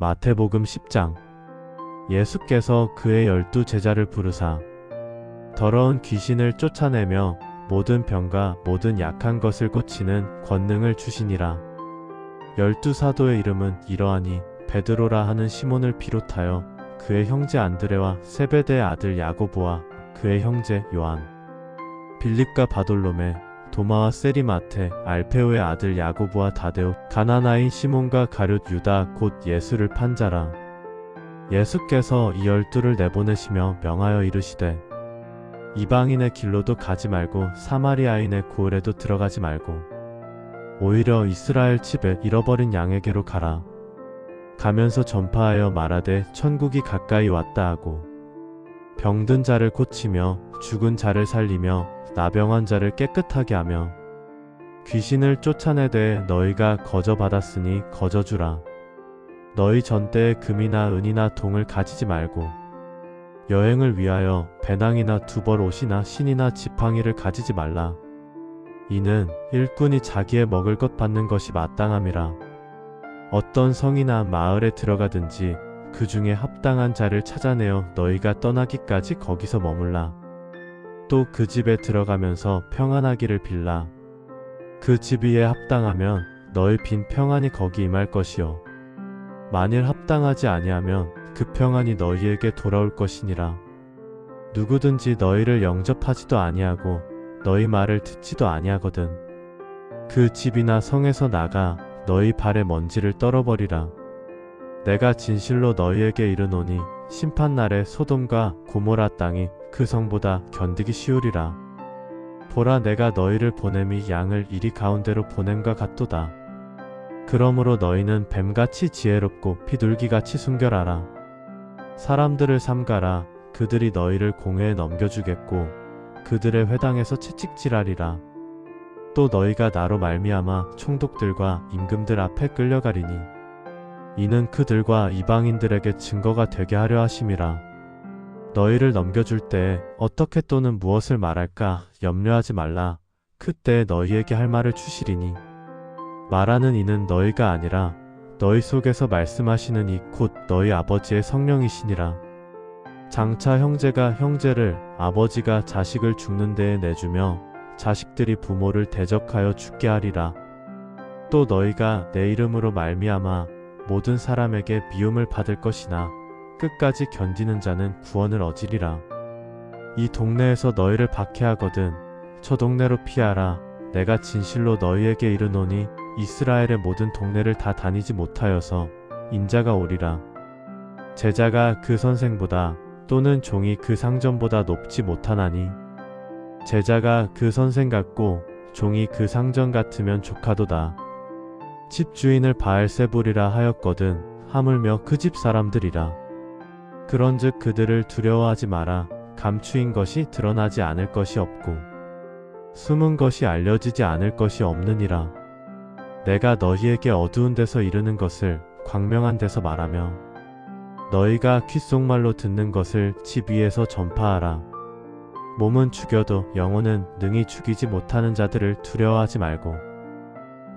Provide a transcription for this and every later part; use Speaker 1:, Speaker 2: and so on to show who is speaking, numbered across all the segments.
Speaker 1: 마태복음 10장. 예수께서 그의 12제자를 부르사 더러운 귀신을 쫓아내며 모든 병과 모든 약한 것을 고치는 권능을 주시니라. 12사도의 이름은 이러하니 베드로라 하는 시몬을 비롯하여 그의 형제 안드레와 세베대의 아들 야고보와 그의 형제 요한, 빌립과 바돌로메, 도마와 세리마테, 알페오의 아들 야고보와 다데오, 가나나인 시몬과 가룟 유다 곧 예수를 판 자라. 예수께서 이 12를 내보내시며 명하여 이르시되 이방인의 길로도 가지 말고 사마리아인의 고을에도 들어가지 말고 오히려 이스라엘 집에 잃어버린 양에게로 가라. 가면서 전파하여 말하되 천국이 가까이 왔다 하고 병든 자를 고치며 죽은 자를 살리며 나병한 자를 깨끗하게 하며 귀신을 쫓아내되 너희가 거저 받았으니 거저 주라. 너희 전때에 금이나 은이나 동을 가지지 말고 여행을 위하여 배낭이나 두벌 옷이나 신이나 지팡이를 가지지 말라. 이는 일꾼이 자기의 먹을 것 받는 것이 마땅함이라. 어떤 성이나 마을에 들어가든지 그 중에 합당한 자를 찾아내어 너희가 떠나기까지 거기서 머물라. 또 그 집에 들어가면서 평안하기를 빌라. 그 집 위에 합당하면 너희 빈 평안이 거기 임할 것이요 만일 합당하지 아니하면 그 평안이 너희에게 돌아올 것이니라. 누구든지 너희를 영접하지도 아니하고 너희 말을 듣지도 아니하거든 그 집이나 성에서 나가 너희 발에 먼지를 떨어버리라. 내가 진실로 너희에게 이르노니 심판날에 소돔과 고모라 땅이 그 성보다 견디기 쉬우리라. 보라, 내가 너희를 보냄이 양을 이리 가운데로 보냄과 같도다. 그러므로 너희는 뱀같이 지혜롭고 비둘기같이 순결하라. 사람들을 삼가라. 그들이 너희를 공회에 넘겨주겠고 그들의 회당에서 채찍질하리라. 또 너희가 나로 말미암아 총독들과 임금들 앞에 끌려가리니 이는 그들과 이방인들에게 증거가 되게 하려 하심이라. 너희를 넘겨줄 때에 어떻게 또는 무엇을 말할까 염려하지 말라. 그때 너희에게 할 말을 주시리니 말하는 이는 너희가 아니라 너희 속에서 말씀하시는 이 곧 너희 아버지의 성령이시니라. 장차 형제가 형제를, 아버지가 자식을 죽는 데에 내주며 자식들이 부모를 대적하여 죽게 하리라. 또 너희가 내 이름으로 말미암아 모든 사람에게 미움을 받을 것이나 끝까지 견디는 자는 구원을 얻으리라. 이 동네에서 너희를 박해하거든 저 동네로 피하라. 내가 진실로 너희에게 이르노니 이스라엘의 모든 동네를 다 다니지 못하여서 인자가 오리라. 제자가 그 선생보다 또는 종이 그 상전보다 높지 못하나니 제자가 그 선생 같고 종이 그 상전 같으면 조카도다. 집주인을 바알세불이라 하였거든 하물며 그 집 사람들이라. 그런즉 그들을 두려워하지 마라. 감추인 것이 드러나지 않을 것이 없고 숨은 것이 알려지지 않을 것이 없느니라. 내가 너희에게 어두운 데서 이르는 것을 광명한 데서 말하며 너희가 귓속말로 듣는 것을 집 위에서 전파하라. 몸은 죽여도 영혼은 능히 죽이지 못하는 자들을 두려워하지 말고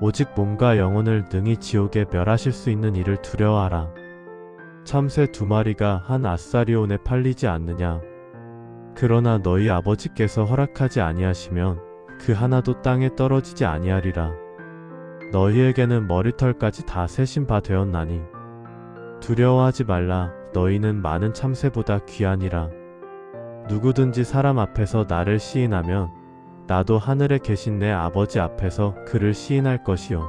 Speaker 1: 오직 몸과 영혼을 능히 지옥에 멸하실 수 있는 이를 두려워하라. 참새 2마리가 한 아사리온에 팔리지 않느냐. 그러나 너희 아버지께서 허락하지 아니하시면 그 하나도 땅에 떨어지지 아니하리라. 너희에게는 머리털까지 다 세신 바 되었나니 두려워하지 말라. 너희는 많은 참새보다 귀하니라. 누구든지 사람 앞에서 나를 시인하면 나도 하늘에 계신 내 아버지 앞에서 그를 시인할 것이요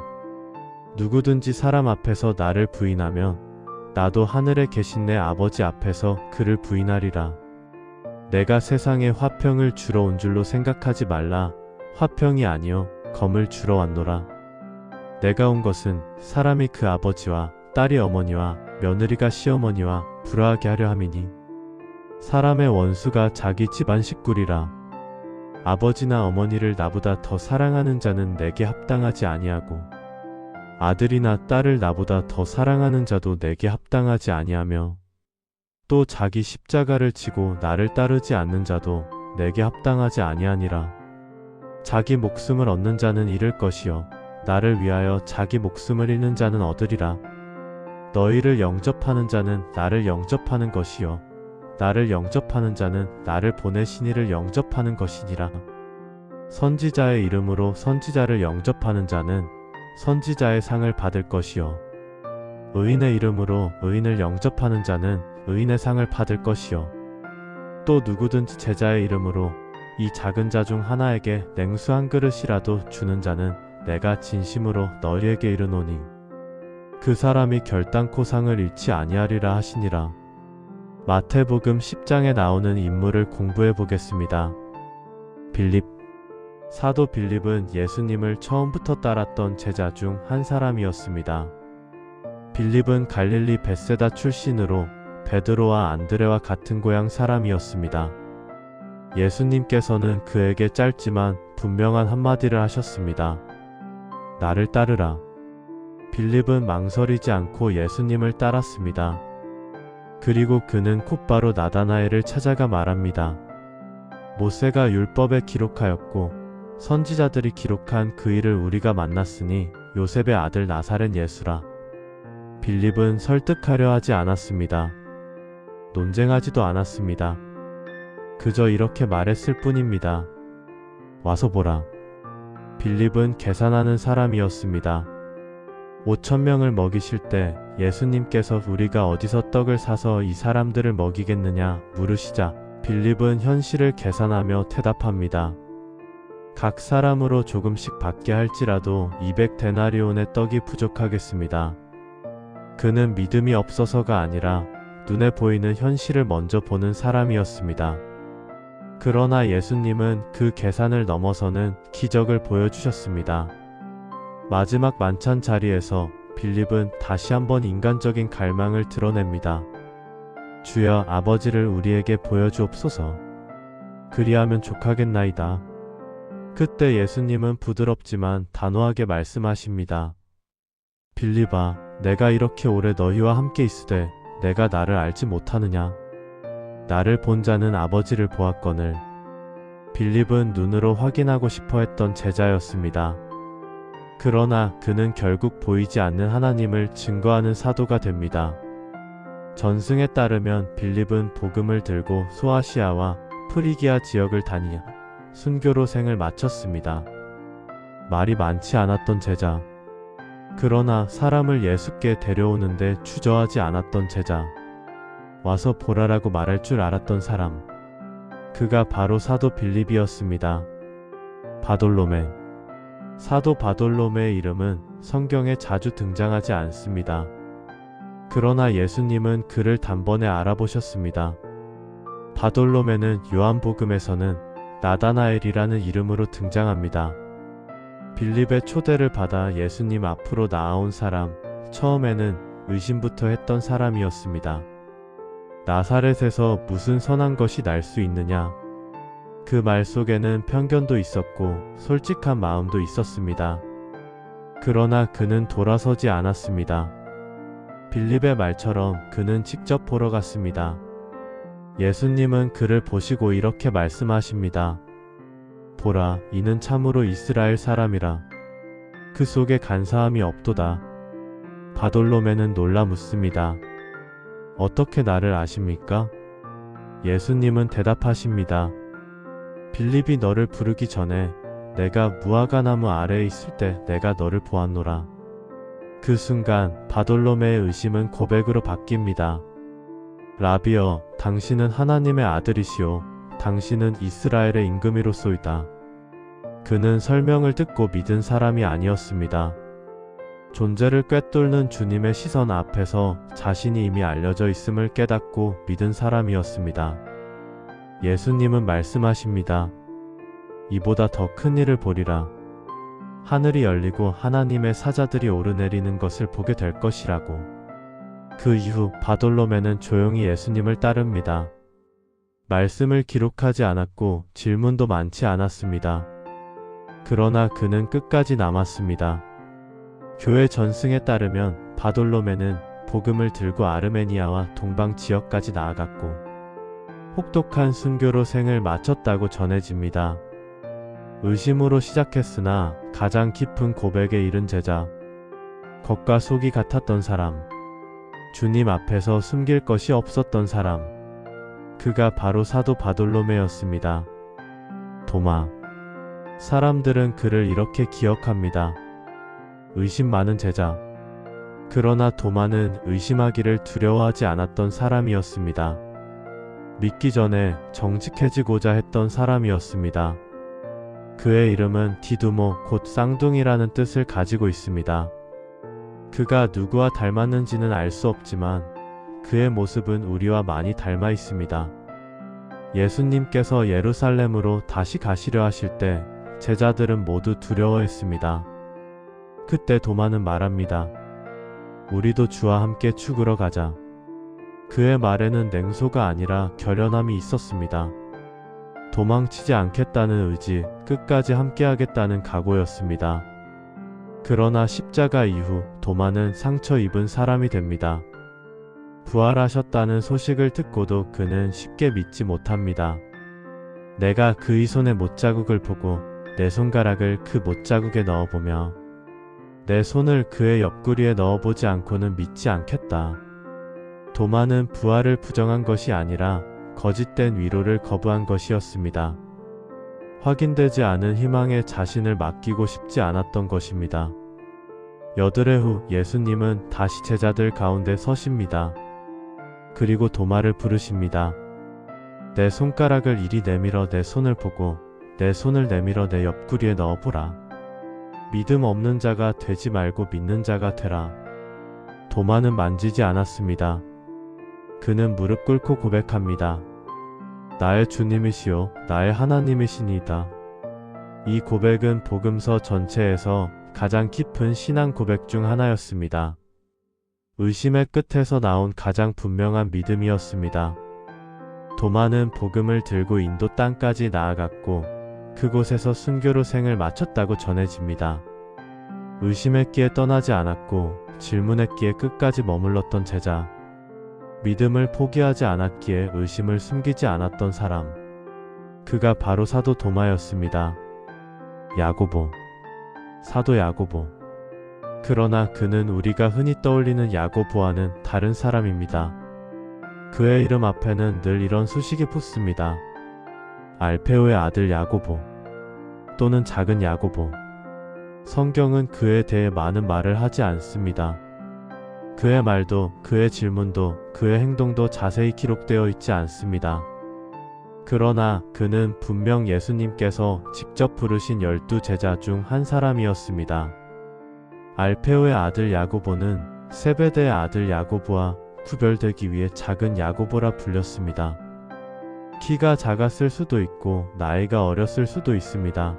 Speaker 1: 누구든지 사람 앞에서 나를 부인하면 나도 하늘에 계신 내 아버지 앞에서 그를 부인하리라. 내가 세상에 화평을 주러 온 줄로 생각하지 말라. 화평이 아니요 검을 주러 왔노라. 내가 온 것은 사람이 그 아버지와 딸이 어머니와 며느리가 시어머니와 불화하게 하려 함이니 사람의 원수가 자기 집안 식구리라. 아버지나 어머니를 나보다 더 사랑하는 자는 내게 합당하지 아니하고 아들이나 딸을 나보다 더 사랑하는 자도 내게 합당하지 아니하며 또 자기 십자가를 지고 나를 따르지 않는 자도 내게 합당하지 아니하니라. 자기 목숨을 얻는 자는 잃을 것이요 나를 위하여 자기 목숨을 잃는 자는 얻으리라. 너희를 영접하는 자는 나를 영접하는 것이요 나를 영접하는 자는 나를 보내신 이를 영접하는 것이니라. 선지자의 이름으로 선지자를 영접하는 자는 선지자의 상을 받을 것이요 의인의 이름으로 의인을 영접하는 자는 의인의 상을 받을 것이요 또 누구든지 제자의 이름으로 이 작은 자 중 하나에게 냉수 한 그릇이라도 주는 자는 내가 진심으로 너희에게 이르노니 그 사람이 결단코 상을 잃지 아니하리라 하시니라. 마태복음 10장에 나오는 인물을 공부해 보겠습니다. 빌립. 사도 빌립은 예수님을 처음부터 따랐던 제자 중 한 사람이었습니다. 빌립은 갈릴리 벳세다 출신으로 베드로와 안드레와 같은 고향 사람이었습니다. 예수님께서는 그에게 짧지만 분명한 한마디를 하셨습니다. 나를 따르라. 빌립은 망설이지 않고 예수님을 따랐습니다. 그리고 그는 곧바로 나다나엘을 찾아가 말합니다. 모세가 율법에 기록하였고 선지자들이 기록한 그 일을 우리가 만났으니 요셉의 아들 나사렛 예수라. 빌립은 설득하려 하지 않았습니다. 논쟁하지도 않았습니다. 그저 이렇게 말했을 뿐입니다. 와서 보라. 빌립은 계산하는 사람이었습니다. 5,000명을 먹이실 때 예수님께서 우리가 어디서 떡을 사서 이 사람들을 먹이겠느냐 물으시자 빌립은 현실을 계산하며 대답합니다. 각 사람으로 조금씩 받게 할지라도 200데나리온의 떡이 부족하겠습니다. 그는 믿음이 없어서가 아니라 눈에 보이는 현실을 먼저 보는 사람이었습니다. 그러나 예수님은 그 계산을 넘어서는 기적을 보여주셨습니다. 마지막 만찬 자리에서 빌립은 다시 한번 인간적인 갈망을 드러냅니다. 주여 아버지를 우리에게 보여주옵소서. 그리하면 족하겠나이다. 그때 예수님은 부드럽지만 단호하게 말씀하십니다. 빌립아, 내가 이렇게 오래 너희와 함께 있으되 내가 나를 알지 못하느냐? 나를 본 자는 아버지를 보았거늘. 빌립은 눈으로 확인하고 싶어 했던 제자였습니다. 그러나 그는 결국 보이지 않는 하나님을 증거하는 사도가 됩니다. 전승에 따르면 빌립은 복음을 들고 소아시아와 프리기아 지역을 다니 순교로 생을 마쳤습니다. 말이 많지 않았던 제자. 그러나 사람을 예수께 데려오는데 주저하지 않았던 제자. 와서 보라라고 말할 줄 알았던 사람. 그가 바로 사도 빌립이었습니다. 바돌로메. 사도 바돌로메의 이름은 성경에 자주 등장하지 않습니다. 그러나 예수님은 그를 단번에 알아보셨습니다. 바돌로메는 요한복음에서는 나다나엘이라는 이름으로 등장합니다. 빌립의 초대를 받아 예수님 앞으로 나아온 사람, 처음에는 의심부터 했던 사람이었습니다. 나사렛에서 무슨 선한 것이 날 수 있느냐? 그 말 속에는 편견도 있었고 솔직한 마음도 있었습니다. 그러나 그는 돌아서지 않았습니다. 빌립의 말처럼 그는 직접 보러 갔습니다. 예수님은 그를 보시고 이렇게 말씀하십니다. 보라, 이는 참으로 이스라엘 사람이라. 그 속에 간사함이 없도다. 바돌로메는 놀라 묻습니다. 어떻게 나를 아십니까? 예수님은 대답하십니다. 빌립이 너를 부르기 전에 내가 무화과나무 아래에 있을 때 내가 너를 보았노라. 그 순간 바돌로메의 의심은 고백으로 바뀝니다. 라비여, 당신은 하나님의 아들이시오. 당신은 이스라엘의 임금이로소이다. 그는 설명을 듣고 믿은 사람이 아니었습니다. 존재를 꿰뚫는 주님의 시선 앞에서 자신이 이미 알려져 있음을 깨닫고 믿은 사람이었습니다. 예수님은 말씀하십니다. 이보다 더 큰 일을 보리라. 하늘이 열리고 하나님의 사자들이 오르내리는 것을 보게 될 것이라고. 그 이후 바돌로메는 조용히 예수님을 따릅니다. 말씀을 기록하지 않았고 질문도 많지 않았습니다. 그러나 그는 끝까지 남았습니다. 교회 전승에 따르면 바돌로메는 복음을 들고 아르메니아와 동방 지역까지 나아갔고 혹독한 순교로 생을 마쳤다고 전해집니다. 의심으로 시작했으나 가장 깊은 고백에 이른 제자, 겉과 속이 같았던 사람, 주님 앞에서 숨길 것이 없었던 사람. 그가 바로 사도 바돌로메였습니다. 도마. 사람들은 그를 이렇게 기억합니다. 의심 많은 제자. 그러나 도마는 의심하기를 두려워하지 않았던 사람이었습니다. 믿기 전에 정직해지고자 했던 사람이었습니다. 그의 이름은 디두모, 곧 쌍둥이라는 뜻을 가지고 있습니다. 그가 누구와 닮았는지는 알 수 없지만 그의 모습은 우리와 많이 닮아 있습니다. 예수님께서 예루살렘으로 다시 가시려 하실 때 제자들은 모두 두려워했습니다. 그때 도마는 말합니다. 우리도 주와 함께 죽으러 가자. 그의 말에는 냉소가 아니라 결연함이 있었습니다. 도망치지 않겠다는 의지, 끝까지 함께하겠다는 각오였습니다. 그러나 십자가 이후 도마는 상처 입은 사람이 됩니다. 부활하셨다는 소식을 듣고도 그는 쉽게 믿지 못합니다. 내가 그의 손의 못자국을 보고 내 손가락을 그 못자국에 넣어보며 내 손을 그의 옆구리에 넣어보지 않고는 믿지 않겠다. 도마는 부활을 부정한 것이 아니라 거짓된 위로를 거부한 것이었습니다. 확인되지 않은 희망에 자신을 맡기고 싶지 않았던 것입니다. 여드레 후 예수님은 다시 제자들 가운데 서십니다. 그리고 도마를 부르십니다. 내 손가락을 이리 내밀어 내 손을 보고 내 손을 내밀어 내 옆구리에 넣어보라. 믿음 없는 자가 되지 말고 믿는 자가 되라. 도마는 만지지 않았습니다. 그는 무릎 꿇고 고백합니다. 나의 주님이시요 나의 하나님이시니이다. 이 고백은 복음서 전체에서 가장 깊은 신앙 고백 중 하나였습니다. 의심의 끝에서 나온 가장 분명한 믿음이었습니다. 도마는 복음을 들고 인도 땅까지 나아갔고 그곳에서 순교로 생을 마쳤다고 전해집니다. 의심했기에 떠나지 않았고 질문했기에 끝까지 머물렀던 제자. 믿음을 포기하지 않았기에 의심을 숨기지 않았던 사람. 그가 바로 사도 도마였습니다. 야고보. 사도 야고보. 그러나 그는 우리가 흔히 떠올리는 야고보와는 다른 사람입니다. 그의 이름 앞에는 늘 이런 수식이 붙습니다. 알페오의 아들 야고보 또는 작은 야고보. 성경은 그에 대해 많은 말을 하지 않습니다. 그의 말도, 그의 질문도, 그의 행동도 자세히 기록되어 있지 않습니다. 그러나 그는 분명 예수님께서 직접 부르신 12 제자 중 한 사람이었습니다. 알페오의 아들 야고보는 세베대의 아들 야고보와 구별되기 위해 작은 야고보라 불렸습니다. 키가 작았을 수도 있고 나이가 어렸을 수도 있습니다.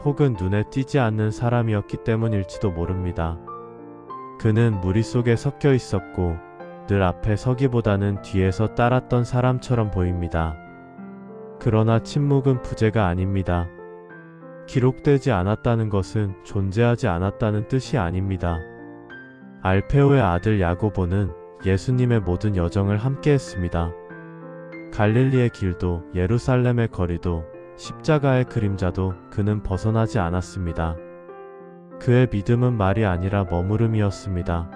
Speaker 1: 혹은 눈에 띄지 않는 사람이었기 때문일지도 모릅니다. 그는 무리 속에 섞여 있었고 늘 앞에 서기보다는 뒤에서 따랐던 사람처럼 보입니다. 그러나 침묵은 부재가 아닙니다. 기록되지 않았다는 것은 존재하지 않았다는 뜻이 아닙니다. 알페오의 아들 야고보는 예수님의 모든 여정을 함께했습니다. 갈릴리의 길도 예루살렘의 거리도 십자가의 그림자도 그는 벗어나지 않았습니다. 그의 믿음은 말이 아니라 머무름이었습니다.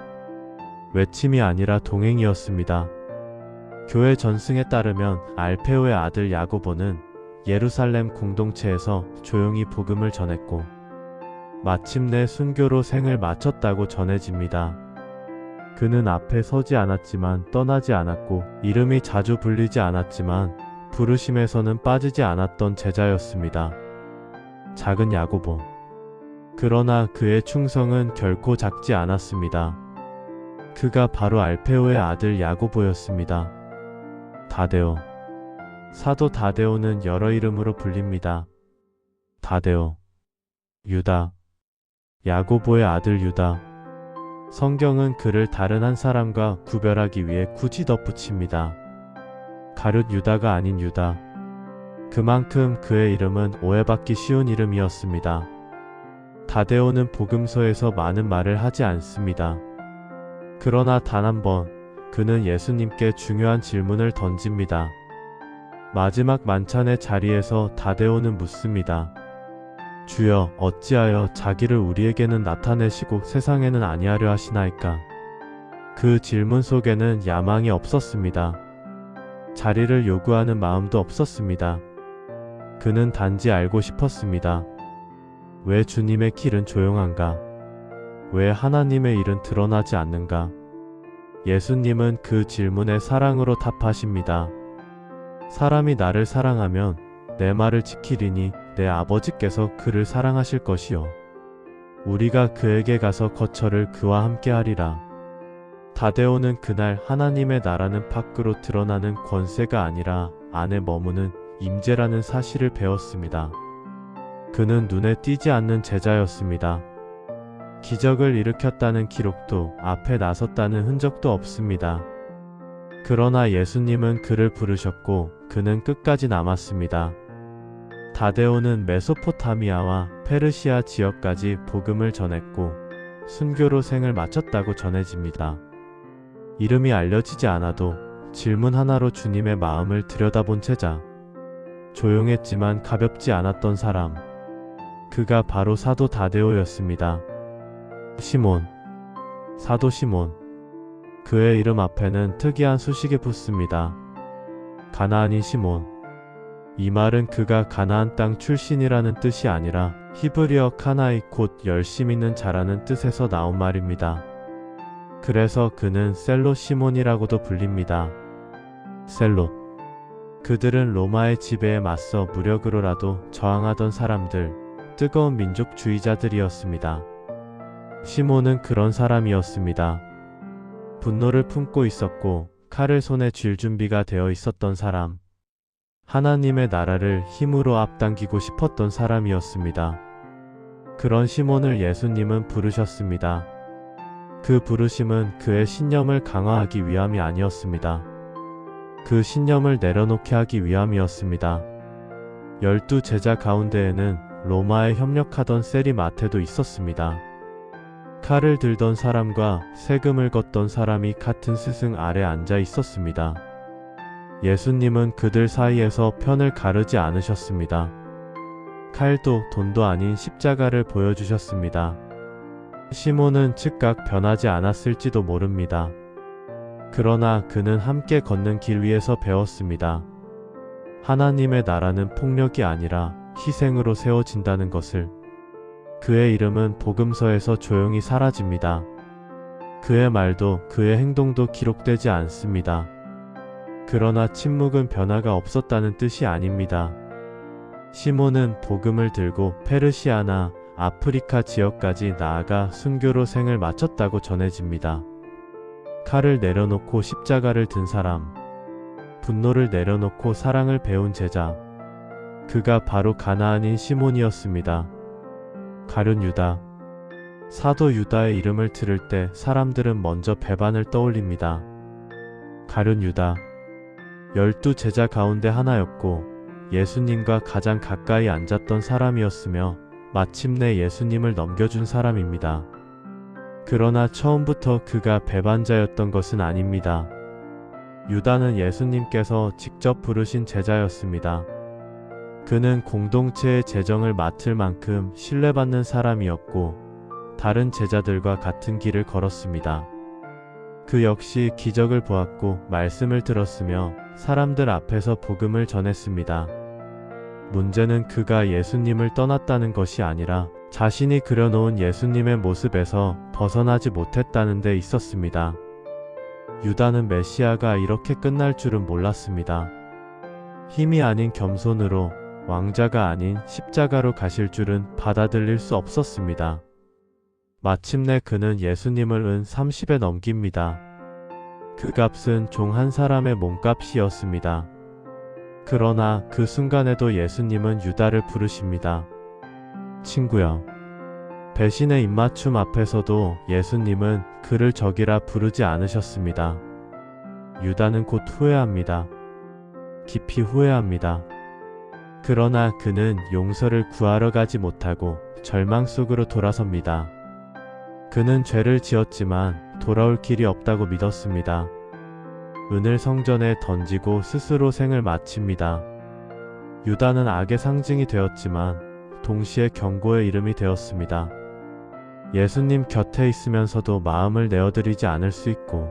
Speaker 1: 외침이 아니라 동행이었습니다. 교회 전승에 따르면 알페오의 아들 야고보는 예루살렘 공동체에서 조용히 복음을 전했고 마침내 순교로 생을 마쳤다고 전해집니다. 그는 앞에 서지 않았지만 떠나지 않았고 이름이 자주 불리지 않았지만 부르심에서는 빠지지 않았던 제자였습니다. 작은 야고보. 그러나 그의 충성은 결코 작지 않았습니다. 그가 바로 알페오의 아들 야고보였습니다. 다데오. 사도 다데오는 여러 이름으로 불립니다. 다데오, 유다, 야고보의 아들 유다. 성경은 그를 다른 한 사람과 구별하기 위해 굳이 덧붙입니다. 가룟 유다가 아닌 유다. 그만큼 그의 이름은 오해받기 쉬운 이름이었습니다. 다데오는 복음서에서 많은 말을 하지 않습니다. 그러나 단 한 번 그는 예수님께 중요한 질문을 던집니다. 마지막 만찬의 자리에서 다데오는 묻습니다. 주여, 어찌하여 자기를 우리에게는 나타내시고 세상에는 아니하려 하시나이까? 그 질문 속에는 야망이 없었습니다. 자리를 요구하는 마음도 없었습니다. 그는 단지 알고 싶었습니다. 왜 주님의 길은 조용한가? 왜 하나님의 일은 드러나지 않는가? 예수님은 그 질문에 사랑으로 답하십니다. 사람이 나를 사랑하면 내 말을 지키리니 내 아버지께서 그를 사랑하실 것이요. 우리가 그에게 가서 거처를 그와 함께 하리라. 다데오는 그날 하나님의 나라는 밖으로 드러나는 권세가 아니라 안에 머무는 임재라는 사실을 배웠습니다. 그는 눈에 띄지 않는 제자였습니다. 기적을 일으켰다는 기록도 앞에 나섰다는 흔적도 없습니다. 그러나 예수님은 그를 부르셨고 그는 끝까지 남았습니다. 다데오는 메소포타미아와 페르시아 지역까지 복음을 전했고 순교로 생을 마쳤다고 전해집니다. 이름이 알려지지 않아도 질문 하나로 주님의 마음을 들여다본 제자. 조용했지만 가볍지 않았던 사람. 그가 바로 사도 다데오였습니다. 시몬. 사도 시몬. 그의 이름 앞에는 특이한 수식이 붙습니다. 가나안인 시몬. 이 말은 그가 가나안 땅 출신이라는 뜻이 아니라 히브리어 카나이 곧 열심 있는 자라는 뜻에서 나온 말입니다. 그래서 그는 셀롯 시몬이라고도 불립니다. 셀롯. 그들은 로마의 지배에 맞서 무력으로라도 저항하던 사람들, 뜨거운 민족주의자들이었습니다. 시몬은 그런 사람이었습니다. 분노를 품고 있었고 칼을 손에 쥘 준비가 되어 있었던 사람. 하나님의 나라를 힘으로 앞당기고 싶었던 사람이었습니다. 그런 시몬을 예수님은 부르셨습니다. 그 부르심은 그의 신념을 강화하기 위함이 아니었습니다. 그 신념을 내려놓게 하기 위함이었습니다. 12 제자 가운데에는 로마에 협력하던 세리마테도 있었습니다. 칼을 들던 사람과 세금을 걷던 사람이 같은 스승 아래 앉아 있었습니다. 예수님은 그들 사이에서 편을 가르지 않으셨습니다. 칼도 돈도 아닌 십자가를 보여주셨습니다. 시몬은 즉각 변하지 않았을지도 모릅니다. 그러나 그는 함께 걷는 길 위에서 배웠습니다. 하나님의 나라는 폭력이 아니라 희생으로 세워진다는 것을. 그의 이름은 복음서에서 조용히 사라집니다. 그의 말도 그의 행동도 기록되지 않습니다. 그러나 침묵은 변화가 없었다는 뜻이 아닙니다. 시몬은 복음을 들고 페르시아나 아프리카 지역까지 나아가 순교로 생을 마쳤다고 전해집니다. 칼을 내려놓고 십자가를 든 사람, 분노를 내려놓고 사랑을 배운 제자. 그가 바로 가나안인 시몬이었습니다. 가룟 유다. 사도 유다의 이름을 들을 때 사람들은 먼저 배반을 떠올립니다. 가룟 유다. 12 제자 가운데 하나였고 예수님과 가장 가까이 앉았던 사람이었으며 마침내 예수님을 넘겨준 사람입니다. 그러나 처음부터 그가 배반자였던 것은 아닙니다. 유다는 예수님께서 직접 부르신 제자였습니다. 그는 공동체의 재정을 맡을 만큼 신뢰받는 사람이었고 다른 제자들과 같은 길을 걸었습니다. 그 역시 기적을 보았고 말씀을 들었으며 사람들 앞에서 복음을 전했습니다. 문제는 그가 예수님을 떠났다는 것이 아니라 자신이 그려놓은 예수님의 모습에서 벗어나지 못했다는 데 있었습니다. 유다는 메시아가 이렇게 끝날 줄은 몰랐습니다. 힘이 아닌 겸손으로, 왕자가 아닌 십자가로 가실 줄은 받아들일 수 없었습니다. 마침내 그는 예수님을 은 30에 넘깁니다. 그 값은 종 한 사람의 몸값이었습니다. 그러나 그 순간에도 예수님은 유다를 부르십니다. 친구여. 배신의 입맞춤 앞에서도 예수님은 그를 적이라 부르지 않으셨습니다. 유다는 곧 후회합니다. 깊이 후회합니다. 그러나 그는 용서를 구하러 가지 못하고 절망 속으로 돌아섭니다. 그는 죄를 지었지만 돌아올 길이 없다고 믿었습니다. 은을 성전에 던지고 스스로 생을 마칩니다. 유다는 악의 상징이 되었지만 동시에 경고의 이름이 되었습니다. 예수님 곁에 있으면서도 마음을 내어드리지 않을 수 있고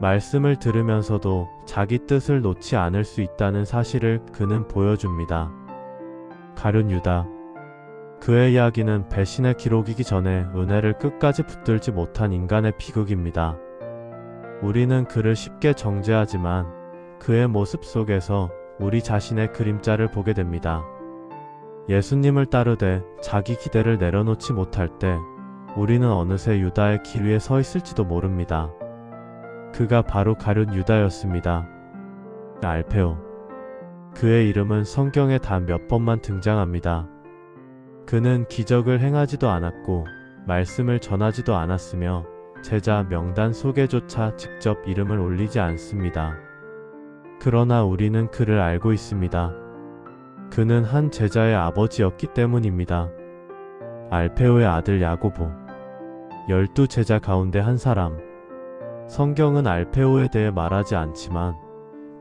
Speaker 1: 말씀을 들으면서도 자기 뜻을 놓지 않을 수 있다는 사실을 그는 보여줍니다. 가룟 유다. 그의 이야기는 배신의 기록이기 전에 은혜를 끝까지 붙들지 못한 인간의 비극입니다. 우리는 그를 쉽게 정죄하지만 그의 모습 속에서 우리 자신의 그림자를 보게 됩니다. 예수님을 따르되 자기 기대를 내려놓지 못할 때 우리는 어느새 유다의 길 위에 서 있을지도 모릅니다. 그가 바로 가룟 유다였습니다. 알페오. 그의 이름은 성경에 단 몇 번만 등장합니다. 그는 기적을 행하지도 않았고 말씀을 전하지도 않았으며 제자 명단 속에조차 직접 이름을 올리지 않습니다. 그러나 우리는 그를 알고 있습니다. 그는 한 제자의 아버지였기 때문입니다. 알페오의 아들 야고보. 12제자 가운데 한 사람. 성경은 알페오에 대해 말하지 않지만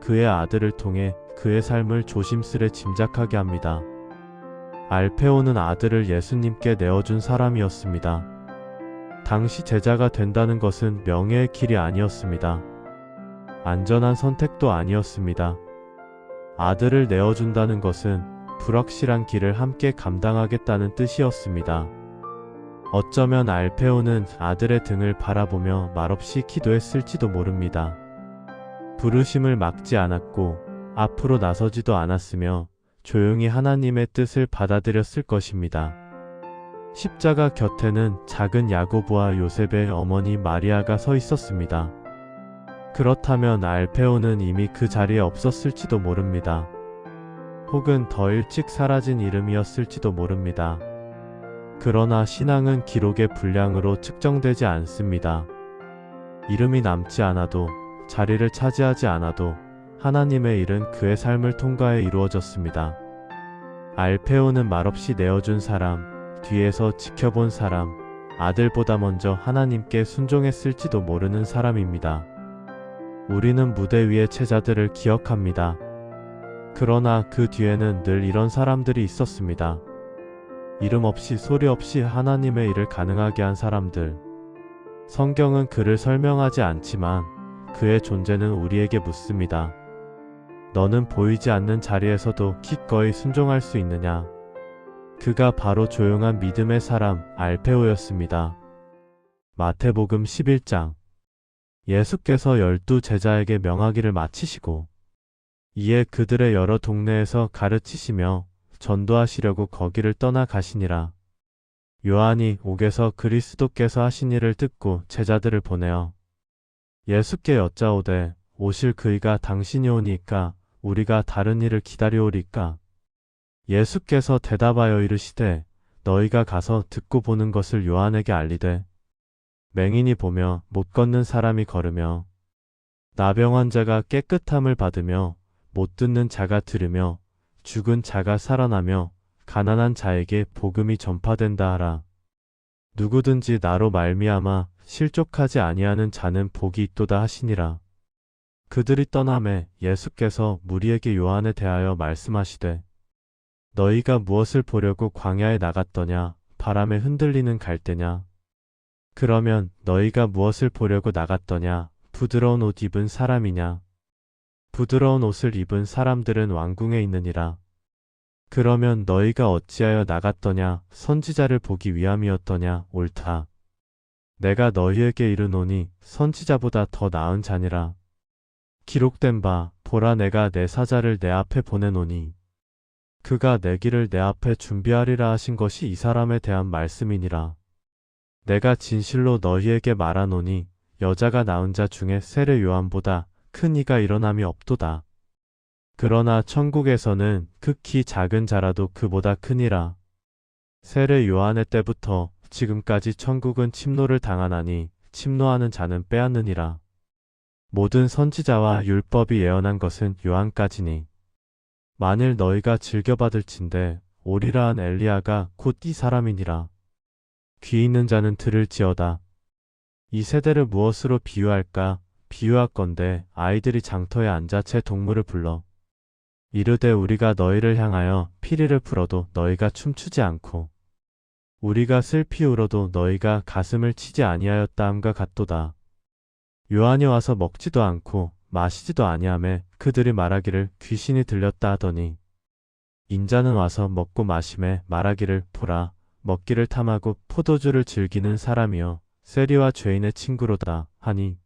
Speaker 1: 그의 아들을 통해 그의 삶을 조심스레 짐작하게 합니다. 알페오는 아들을 예수님께 내어준 사람이었습니다. 당시 제자가 된다는 것은 명예의 길이 아니었습니다. 안전한 선택도 아니었습니다. 아들을 내어준다는 것은 불확실한 길을 함께 감당하겠다는 뜻이었습니다. 어쩌면 알페오는 아들의 등을 바라보며 말없이 기도했을지도 모릅니다. 부르심을 막지 않았고 앞으로 나서지도 않았으며 조용히 하나님의 뜻을 받아들였을 것입니다. 십자가 곁에는 작은 야고보와 요셉의 어머니 마리아가 서 있었습니다. 그렇다면 알페오는 이미 그 자리에 없었을지도 모릅니다. 혹은 더 일찍 사라진 이름이었을지도 모릅니다. 그러나 신앙은 기록의 분량으로 측정되지 않습니다. 이름이 남지 않아도, 자리를 차지하지 않아도 하나님의 일은 그의 삶을 통과해 이루어졌습니다. 알페오는 말없이 내어준 사람, 뒤에서 지켜본 사람, 아들보다 먼저 하나님께 순종했을지도 모르는 사람입니다. 우리는 무대 위의 제자들을 기억합니다. 그러나 그 뒤에는 늘 이런 사람들이 있었습니다. 이름 없이 소리 없이 하나님의 일을 가능하게 한 사람들. 성경은 그를 설명하지 않지만 그의 존재는 우리에게 묻습니다. 너는 보이지 않는 자리에서도 기꺼이 순종할 수 있느냐? 그가 바로 조용한 믿음의 사람 알페오였습니다. 마태복음 11장. 예수께서 12제자에게 명하기를 마치시고 이에 그들의 여러 동네에서 가르치시며 전도하시려고 거기를 떠나 가시니라. 요한이 옥에서 그리스도께서 하신 일을 듣고 제자들을 보내어 예수께 여짜오되 오실 그이가 당신이 오니까 우리가 다른 일을 기다려오리까? 예수께서 대답하여 이르시되 너희가 가서 듣고 보는 것을 요한에게 알리되 맹인이 보며 못 걷는 사람이 걸으며 나병 환자가 깨끗함을 받으며 못 듣는 자가 들으며 죽은 자가 살아나며 가난한 자에게 복음이 전파된다 하라. 누구든지 나로 말미암아 실족하지 아니하는 자는 복이 있도다 하시니라. 그들이 떠나매 예수께서 무리에게 요한에 대하여 말씀하시되 너희가 무엇을 보려고 광야에 나갔더냐? 바람에 흔들리는 갈대냐? 그러면 너희가 무엇을 보려고 나갔더냐? 부드러운 옷 입은 사람이냐? 부드러운 옷을 입은 사람들은 왕궁에 있느니라. 그러면 너희가 어찌하여 나갔더냐? 선지자를 보기 위함이었더냐? 옳다. 내가 너희에게 이르노니 선지자보다 더 나은 자니라. 기록된 바 보라 내가 내 사자를 내 앞에 보내노니 그가 내 길을 내 앞에 준비하리라 하신 것이 이 사람에 대한 말씀이니라. 내가 진실로 너희에게 말하노니 여자가 낳은 자 중에 세례 요한보다 큰 이가 일어남이 없도다. 그러나 천국에서는 극히 작은 자라도 그보다 크니라. 세례 요한의 때부터 지금까지 천국은 침노를 당하나니 침노하는 자는 빼앗느니라. 모든 선지자와 율법이 예언한 것은 요한까지니 만일 너희가 즐겨받을진대 오리라 한 엘리야가 곧 이 사람이니라. 귀 있는 자는 들을지어다. 이 세대를 무엇으로 비유할까? 비유할건대 아이들이 장터에 앉아 제 동물을 불러 이르되 우리가 너희를 향하여 피리를 풀어도 너희가 춤추지 않고 우리가 슬피 울어도 너희가 가슴을 치지 아니하였다함과 같도다. 요한이 와서 먹지도 않고 마시지도 아니하매 그들이 말하기를 귀신이 들렸다 하더니 인자는 와서 먹고 마시매 말하기를 보라 먹기를 탐하고 포도주를 즐기는 사람이여 세리와 죄인의 친구로다 하니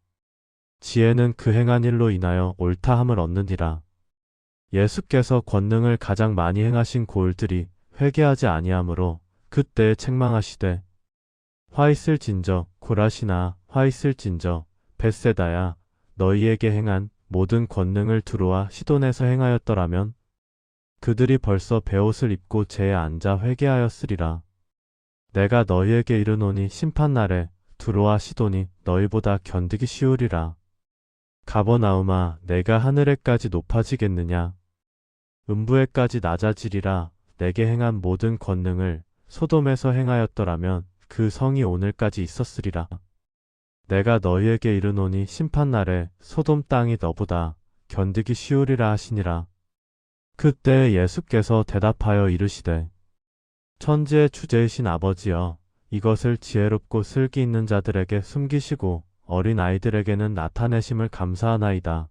Speaker 1: 지혜는 그 행한 일로 인하여 옳다함을 얻느니라. 예수께서 권능을 가장 많이 행하신 고을들이 회개하지 아니하므로 그때에 책망하시되 화 있을진저 고라시나 화 있을진저 벳세다야 너희에게 행한 모든 권능을 두로와 시돈에서 행하였더라면 그들이 벌써 베옷을 입고 재에 앉아 회개하였으리라. 내가 너희에게 이르노니 심판날에 두로와 시돈이 너희보다 견디기 쉬우리라. 가버나움아 내가 하늘에까지 높아지겠느냐 음부에까지 낮아지리라. 내게 행한 모든 권능을 소돔에서 행하였더라면 그 성이 오늘까지 있었으리라. 내가 너희에게 이르노니 심판날에 소돔 땅이 너보다 견디기 쉬우리라 하시니라. 그때 예수께서 대답하여 이르시되 천지의 주제이신 아버지여 이것을 지혜롭고 슬기 있는 자들에게 숨기시고 어린 아이들에게는 나타내심을 감사하나이다.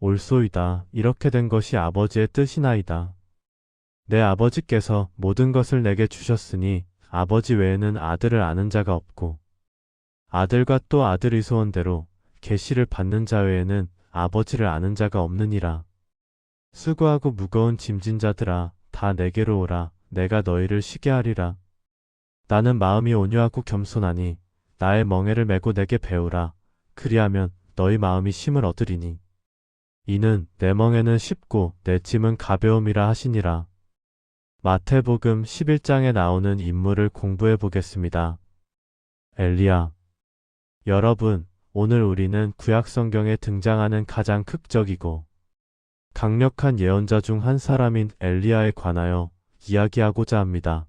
Speaker 1: 옳소이다. 이렇게 된 것이 아버지의 뜻이나이다. 내 아버지께서 모든 것을 내게 주셨으니 아버지 외에는 아들을 아는 자가 없고 아들과 또 아들의 소원대로 계시를 받는 자 외에는 아버지를 아는 자가 없느니라. 수고하고 무거운 짐진 자들아 다 내게로 오라. 내가 너희를 쉬게 하리라. 나는 마음이 온유하고 겸손하니 나의 멍에를 메고 내게 배우라. 그리하면 너희 마음이 쉼을 얻으리니 이는 내 멍에는 쉽고 내 짐은 가벼움이라 하시니라. 마태복음 11장에 나오는 인물을 공부해 보겠습니다. 엘리야. 여러분, 오늘 우리는 구약성경에 등장하는 가장 극적이고 강력한 예언자 중 한 사람인 엘리야에 관하여 이야기하고자 합니다.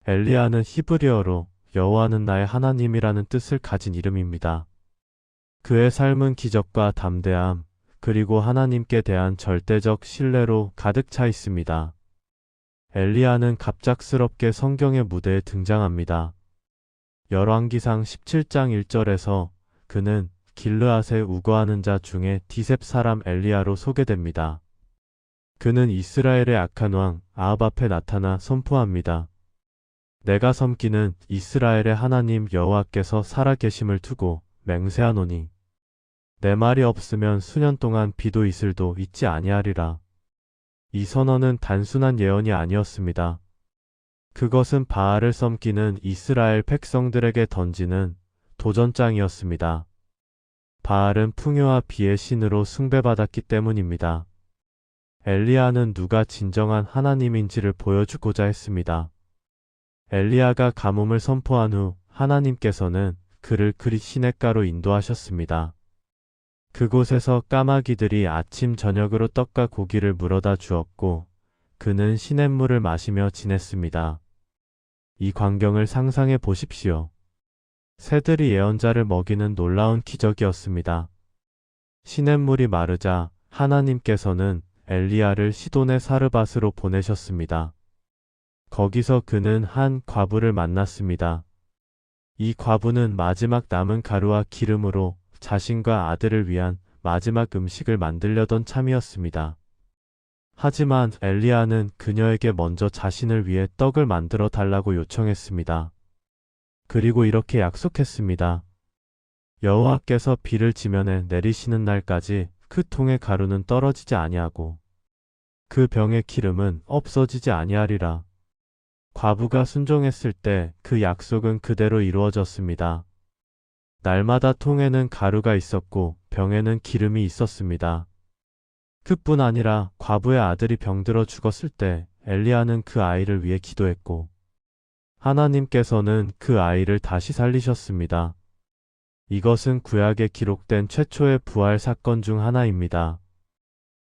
Speaker 1: 엘리야는 히브리어로 여호와는 나의 하나님이라는 뜻을 가진 이름입니다. 그의 삶은 기적과 담대함, 그리고 하나님께 대한 절대적 신뢰로 가득 차 있습니다. 엘리야는 갑작스럽게 성경의 무대에 등장합니다. 열왕기상 17장 1절에서 그는 길르앗에 우거하는 자 중에 디셉 사람 엘리야로 소개됩니다. 그는 이스라엘의 악한 왕 아합 앞에 나타나 선포합니다. 내가 섬기는 이스라엘의 하나님 여호와께서 살아계심을 두고 맹세하노니 내 말이 없으면 수년 동안 비도 이슬도 있지 아니하리라. 이 선언은 단순한 예언이 아니었습니다. 그것은 바알을 섬기는 이스라엘 백성들에게 던지는 도전장이었습니다. 바알은 풍요와 비의 신으로 숭배받았기 때문입니다. 엘리야는 누가 진정한 하나님인지를 보여주고자 했습니다. 엘리야가 가뭄을 선포한 후 하나님께서는 그를 그리 시냇가로 인도하셨습니다. 그곳에서 까마귀들이 아침 저녁으로 떡과 고기를 물어다 주었고 그는 시냇물을 마시며 지냈습니다. 이 광경을 상상해 보십시오. 새들이 예언자를 먹이는 놀라운 기적이었습니다. 시냇물이 마르자 하나님께서는 엘리야를 시돈의 사르밧으로 보내셨습니다. 거기서 그는 한 과부를 만났습니다. 이 과부는 마지막 남은 가루와 기름으로 자신과 아들을 위한 마지막 음식을 만들려던 참이었습니다. 하지만 엘리야는 그녀에게 먼저 자신을 위해 떡을 만들어 달라고 요청했습니다. 그리고 이렇게 약속했습니다. 여호와께서 비를 지면에 내리시는 날까지 그 통의 가루는 떨어지지 아니하고 그 병의 기름은 없어지지 아니하리라. 과부가 순종했을 때 그 약속은 그대로 이루어졌습니다. 날마다 통에는 가루가 있었고 병에는 기름이 있었습니다. 그뿐 아니라 과부의 아들이 병들어 죽었을 때 엘리야는 그 아이를 위해 기도했고 하나님께서는 그 아이를 다시 살리셨습니다. 이것은 구약에 기록된 최초의 부활 사건 중 하나입니다.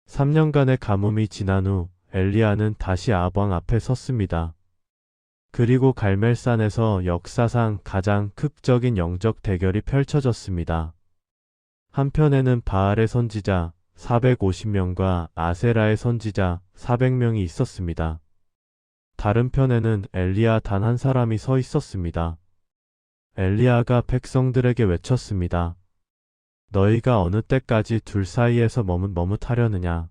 Speaker 1: 3년간의 가뭄이 지난 후 엘리야는 다시 아합 왕 앞에 섰습니다. 그리고 갈멜산에서 역사상 가장 극적인 영적 대결이 펼쳐졌습니다. 한편에는 바알의 선지자 450명과 아세라의 선지자 400명이 있었습니다. 다른 편에는 엘리야 단 한 사람이 서 있었습니다. 엘리야가 백성들에게 외쳤습니다. 너희가 어느 때까지 둘 사이에서 머뭇하려느냐?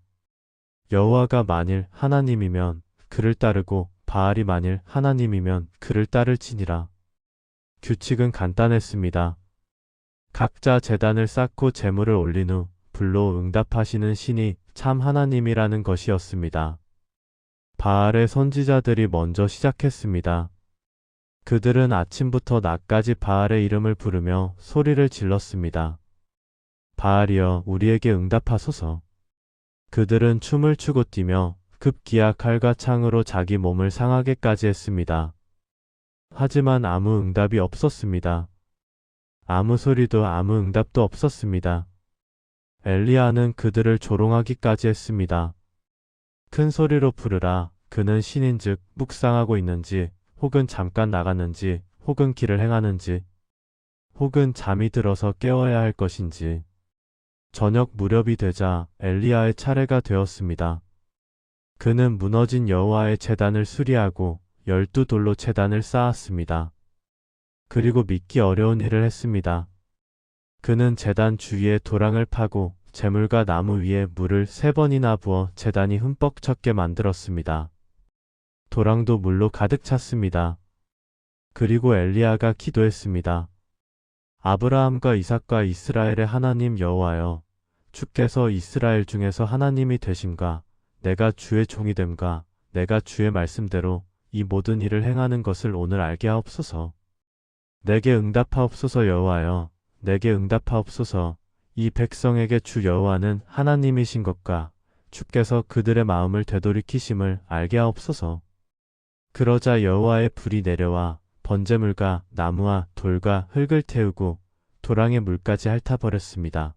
Speaker 1: 여호와가 만일 하나님이면 그를 따르고 바알이 만일 하나님이면 그를 따를지니라. 규칙은 간단했습니다. 각자 제단을 쌓고 제물을 올린 후 불로 응답하시는 신이 참 하나님이라는 것이었습니다. 바알의 선지자들이 먼저 시작했습니다. 그들은 아침부터 낮까지 바알의 이름을 부르며 소리를 질렀습니다. 바알이여 우리에게 응답하소서. 그들은 춤을 추고 뛰며 급기야 칼과 창으로 자기 몸을 상하게까지 했습니다. 하지만 아무 응답이 없었습니다. 아무 소리도 아무 응답도 없었습니다. 엘리야는 그들을 조롱하기까지 했습니다. 큰 소리로 부르라. 그는 신인즉 묵상하고 있는지 혹은 잠깐 나갔는지 혹은 길을 행하는지 혹은 잠이 들어서 깨워야 할 것인지. 저녁 무렵이 되자 엘리야의 차례가 되었습니다. 그는 무너진 여호와의 제단을 수리하고 12돌로 제단을 쌓았습니다. 그리고 믿기 어려운 일을 했습니다. 그는 제단 주위에 도랑을 파고 재물과 나무 위에 물을 3번이나 부어 제단이 흠뻑 찼게 만들었습니다. 도랑도 물로 가득 찼습니다. 그리고 엘리야가 기도했습니다. 아브라함과 이삭과 이스라엘의 하나님 여호와여, 주께서 이스라엘 중에서 하나님이 되심과 내가 주의 종이 됨과 내가 주의 말씀대로 이 모든 일을 행하는 것을 오늘 알게 하옵소서. 내게 응답하옵소서. 여호와여, 내게 응답하옵소서. 이 백성에게 주 여호와는 하나님이신 것과 주께서 그들의 마음을 되돌이키심을 알게 하옵소서. 그러자 여호와의 불이 내려와 번제물과 나무와 돌과 흙을 태우고 도랑의 물까지 핥아버렸습니다.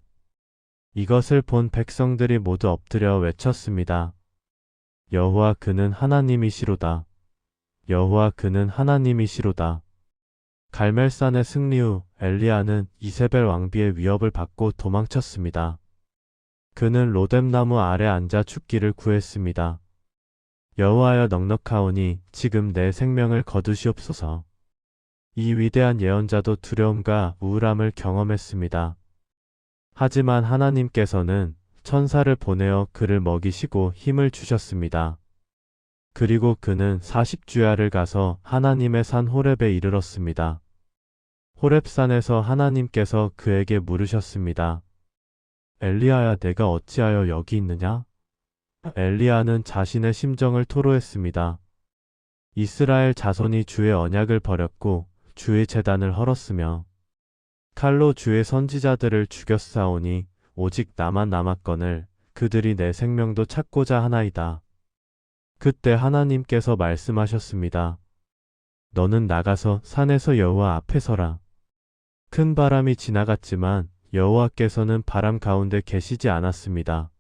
Speaker 1: 이것을 본 백성들이 모두 엎드려 외쳤습니다. 여호와 그는 하나님이시로다. 여호와 그는 하나님이시로다. 갈멜산의 승리 후 엘리야는 이세벨 왕비의 위협을 받고 도망쳤습니다. 그는 로뎀나무 아래 앉아 죽기를 구했습니다. 여호와여 넉넉하오니 지금 내 생명을 거두시옵소서. 이 위대한 예언자도 두려움과 우울함을 경험했습니다. 하지만 하나님께서는 천사를 보내어 그를 먹이시고 힘을 주셨습니다. 그리고 그는 40주야를 가서 하나님의 산 호렙에 이르렀습니다. 호렙산에서 하나님께서 그에게 물으셨습니다. 엘리야야, 내가 어찌하여 여기 있느냐? 엘리야는 자신의 심정을 토로했습니다. 이스라엘 자손이 주의 언약을 버렸고 주의 제단을 헐었으며 칼로 주의 선지자들을 죽였사오니 오직 나만 남았거늘 그들이 내 생명도 찾고자 하나이다. 그때 하나님께서 말씀하셨습니다. 너는 나가서 산에서 여호와 앞에 서라. 큰 바람이 지나갔지만 여호와께서는 바람 가운데 계시지 않았습니다.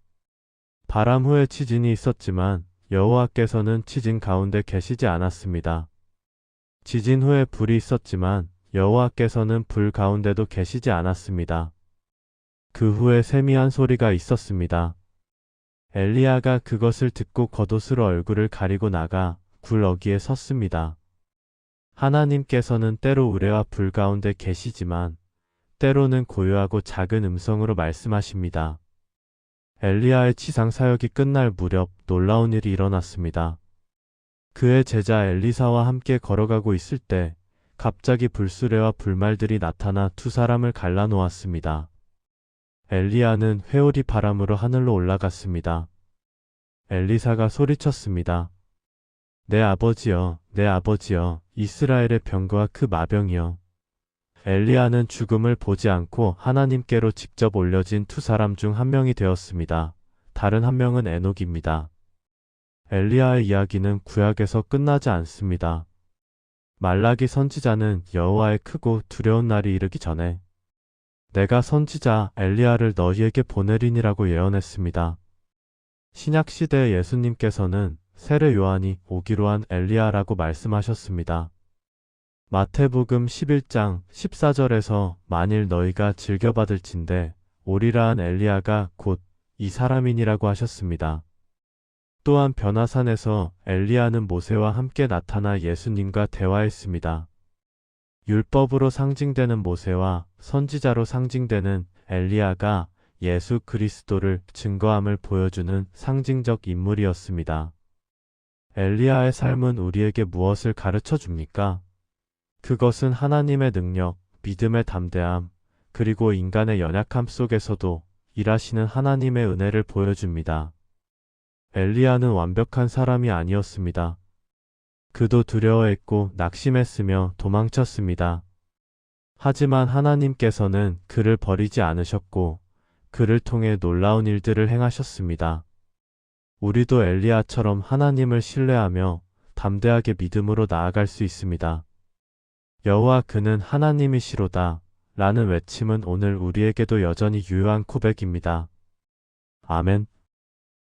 Speaker 1: 바람 후에 지진이 있었지만 여호와께서는 지진 가운데 계시지 않았습니다. 지진 후에 불이 있었지만 여호와께서는 불 가운데도 계시지 않았습니다. 그 후에 세미한 소리가 있었습니다. 엘리야가 그것을 듣고 겉옷으로 얼굴을 가리고 나가 굴 어귀에 섰습니다. 하나님께서는 때로 우레와 불 가운데 계시지만 때로는 고요하고 작은 음성으로 말씀하십니다. 엘리야의 지상 사역이 끝날 무렵 놀라운 일이 일어났습니다. 그의 제자 엘리사와 함께 걸어가고 있을 때 갑자기 불수레와 불말들이 나타나 두 사람을 갈라놓았습니다. 엘리야는 회오리 바람으로 하늘로 올라갔습니다. 엘리사가 소리쳤습니다. 내 아버지여, 내 아버지여, 이스라엘의 병거와 그 마병이여. 엘리야는 죽음을 보지 않고 하나님께로 직접 올려진 두 사람 중 한 명이 되었습니다. 다른 한 명은 에녹입니다. 엘리야의 이야기는 구약에서 끝나지 않습니다. 말라기 선지자는 여호와의 크고 두려운 날이 이르기 전에 내가 선지자 엘리야를 너희에게 보내리니라고 예언했습니다. 신약시대 예수님께서는 세례 요한이 오기로 한 엘리야라고 말씀하셨습니다. 마태복음 11장 14절에서 만일 너희가 즐겨받을진대 오리라 한 엘리야가 곧 이 사람이니라고 하셨습니다. 또한 변화산에서 엘리야는 모세와 함께 나타나 예수님과 대화했습니다. 율법으로 상징되는 모세와 선지자로 상징되는 엘리야가 예수 그리스도를 증거함을 보여주는 상징적 인물이었습니다. 엘리야의 삶은 우리에게 무엇을 가르쳐 줍니까? 그것은 하나님의 능력, 믿음의 담대함, 그리고 인간의 연약함 속에서도 일하시는 하나님의 은혜를 보여줍니다. 엘리야는 완벽한 사람이 아니었습니다. 그도 두려워했고 낙심했으며 도망쳤습니다. 하지만 하나님께서는 그를 버리지 않으셨고 그를 통해 놀라운 일들을 행하셨습니다. 우리도 엘리야처럼 하나님을 신뢰하며 담대하게 믿음으로 나아갈 수 있습니다. 여호와 그는 하나님이시로다 라는 외침은 오늘 우리에게도 여전히 유효한 고백입니다. 아멘.